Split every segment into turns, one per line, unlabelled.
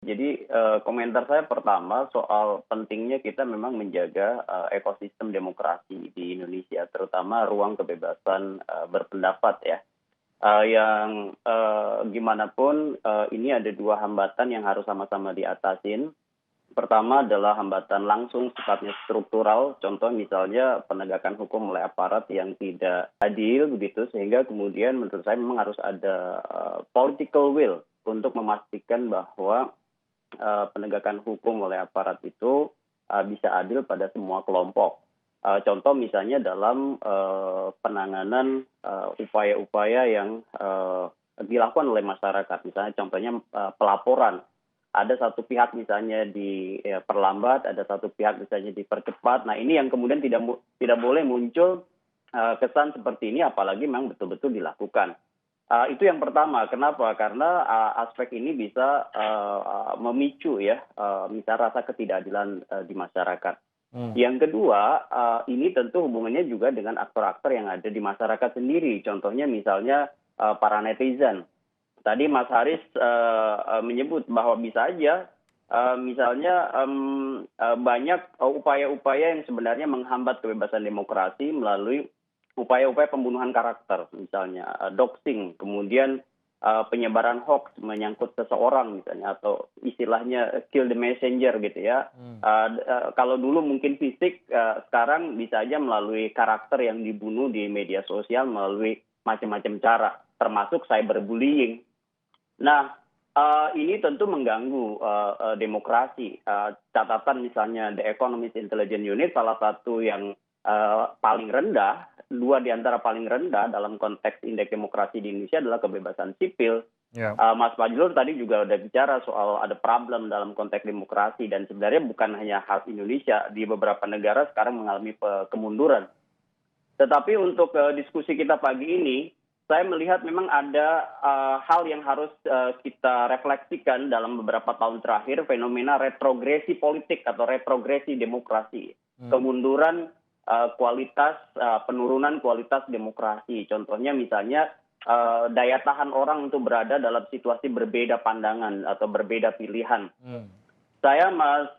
Jadi, komentar saya pertama soal pentingnya kita memang menjaga, ekosistem demokrasi di Indonesia, terutama ruang kebebasan, berpendapat ya. Yang, gimana pun, ini ada 2 hambatan yang harus sama-sama diatasin. Pertama adalah hambatan langsung sifatnya struktural, contoh misalnya penegakan hukum oleh aparat yang tidak adil begitu, sehingga kemudian menurut saya memang harus ada, political will untuk memastikan bahwa penegakan hukum oleh aparat itu bisa adil pada semua kelompok. Contoh misalnya dalam penanganan upaya-upaya yang dilakukan oleh masyarakat, misalnya contohnya pelaporan. Ada satu pihak misalnya diperlambat, ada satu pihak misalnya dipercepat. Nah ini yang kemudian tidak boleh muncul kesan seperti ini, apalagi memang betul-betul dilakukan. Itu yang pertama. Kenapa? Karena aspek ini bisa memicu ya, misal rasa ketidakadilan di masyarakat. Yang kedua, ini tentu hubungannya juga dengan aktor-aktor yang ada di masyarakat sendiri. Contohnya misalnya para netizen. Tadi Mas Haris menyebut bahwa bisa aja misalnya banyak upaya-upaya yang sebenarnya menghambat kebebasan demokrasi melalui upaya-upaya pembunuhan karakter, misalnya doxing, kemudian penyebaran hoax menyangkut seseorang misalnya, atau istilahnya kill the messenger gitu ya. Kalau dulu mungkin fisik, sekarang bisa aja melalui karakter yang dibunuh di media sosial melalui macam-macam cara, termasuk cyberbullying. Nah, ini tentu mengganggu demokrasi. Catatan misalnya The Economist Intelligence Unit, salah satu yang paling rendah, 2 di antara paling rendah dalam konteks indeks demokrasi di Indonesia adalah kebebasan sipil.
Ya.
Mas Fajrul tadi juga udah bicara soal ada problem dalam konteks demokrasi, dan sebenarnya bukan hanya khas Indonesia, di beberapa negara sekarang mengalami kemunduran. Tetapi untuk diskusi kita pagi ini, saya melihat memang ada hal yang harus kita refleksikan dalam beberapa tahun terakhir, fenomena retrogresi politik atau retrogresi demokrasi. Kemunduran kualitas, penurunan kualitas demokrasi. Contohnya misalnya daya tahan orang untuk berada dalam situasi berbeda pandangan atau berbeda pilihan. Saya, Mas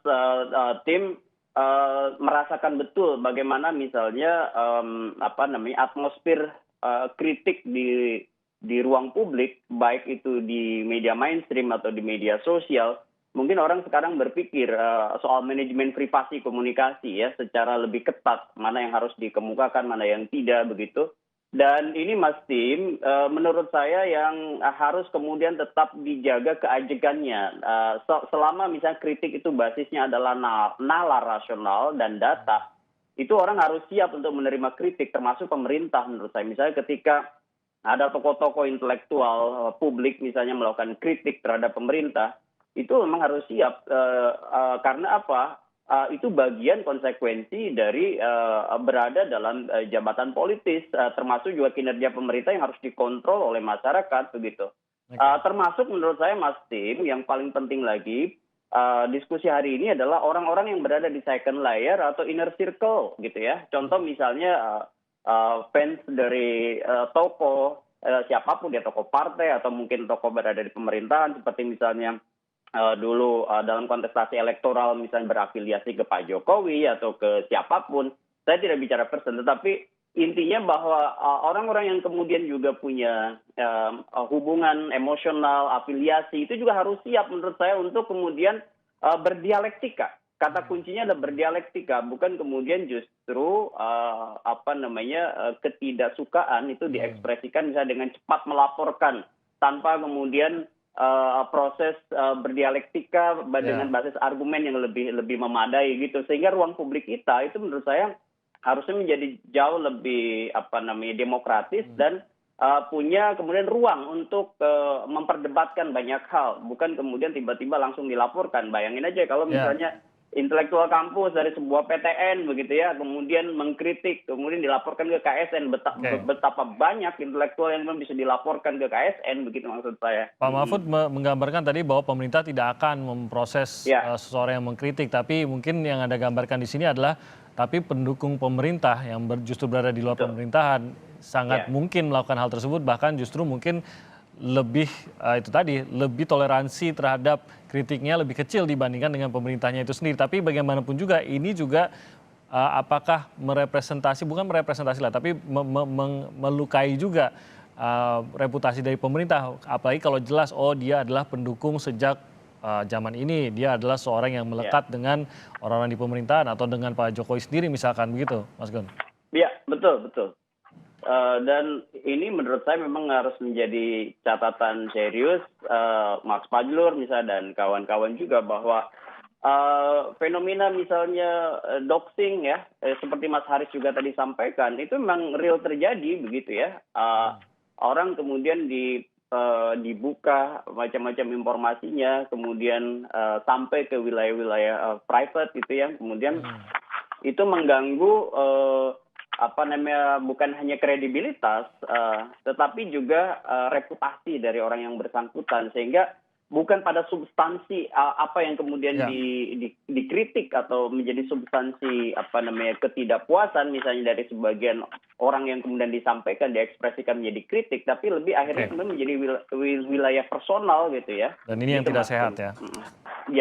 Tim, merasakan betul bagaimana misalnya atmosfer kritik di ruang publik, baik itu di media mainstream atau di media sosial. Mungkin orang sekarang berpikir soal manajemen privasi komunikasi ya, secara lebih ketat, mana yang harus dikemukakan, mana yang tidak begitu. Dan ini Mas Tim, menurut saya yang harus kemudian tetap dijaga keajegannya. Selama misalnya kritik itu basisnya adalah nalar rasional dan data, itu orang harus siap untuk menerima kritik, termasuk pemerintah menurut saya. Misalnya ketika ada tokoh-tokoh intelektual publik misalnya melakukan kritik terhadap pemerintah, itu memang harus siap. Karena apa? Itu bagian konsekuensi dari berada dalam jabatan politis, termasuk juga kinerja pemerintah yang harus dikontrol oleh masyarakat begitu. Termasuk menurut saya Mas Tim, yang paling penting lagi, diskusi hari ini adalah orang-orang yang berada di second layer atau inner circle gitu ya. Contoh misalnya fans dari tokoh, siapapun dia, tokoh partai atau mungkin tokoh berada di pemerintahan, seperti misalnya dulu dalam kontestasi elektoral misalnya berafiliasi ke Pak Jokowi atau ke siapapun. Saya tidak bicara person, tetapi intinya bahwa orang-orang yang kemudian juga punya hubungan emosional, afiliasi, itu juga harus siap menurut saya untuk kemudian berdialektika. Kata kuncinya adalah berdialektika, bukan kemudian justru ketidaksukaan itu diekspresikan misalnya dengan cepat melaporkan tanpa kemudian proses berdialektika dengan basis argumen yang lebih memadai gitu, sehingga ruang publik kita itu menurut saya harusnya menjadi jauh lebih demokratis dan punya kemudian ruang untuk memperdebatkan banyak hal, bukan kemudian tiba-tiba langsung dilaporkan. Bayangin aja kalau misalnya intelektual kampus dari sebuah PTN begitu ya, kemudian mengkritik, kemudian dilaporkan ke KSN, betapa banyak intelektual yang bisa dilaporkan ke KSN begitu maksud saya.
Pak Mahfud menggambarkan tadi bahwa pemerintah tidak akan memproses seseorang yang mengkritik, tapi mungkin yang Anda gambarkan di sini adalah tapi pendukung pemerintah yang justru berada di luar pemerintahan sangat mungkin melakukan hal tersebut, bahkan justru mungkin lebih itu tadi lebih toleransi terhadap kritiknya lebih kecil dibandingkan dengan pemerintahnya itu sendiri. Tapi bagaimanapun juga ini juga apakah bukan merepresentasi lah, tapi melukai juga reputasi dari pemerintah. Apalagi kalau jelas dia adalah pendukung sejak zaman ini, dia adalah seorang yang melekat dengan orang-orang di pemerintahan atau dengan Pak Jokowi sendiri misalkan begitu, Mas Gun.
Iya, betul, betul. Dan ini menurut saya memang harus menjadi catatan serius Max Fadlur misalnya dan kawan-kawan juga bahwa fenomena misalnya doxing ya, seperti Mas Haris juga tadi sampaikan, itu memang real terjadi begitu ya. Orang kemudian dibuka macam-macam informasinya, kemudian sampai ke wilayah-wilayah private gitu ya, kemudian itu mengganggu bukan hanya kredibilitas, tetapi juga reputasi dari orang yang bersangkutan, sehingga bukan pada substansi apa yang kemudian dikritik atau menjadi substansi ketidakpuasan misalnya dari sebagian orang yang kemudian disampaikan, diekspresikan menjadi kritik, tapi lebih akhirnya kemudian menjadi wilayah personal gitu ya.
Dan ini yang tidak sehat ya.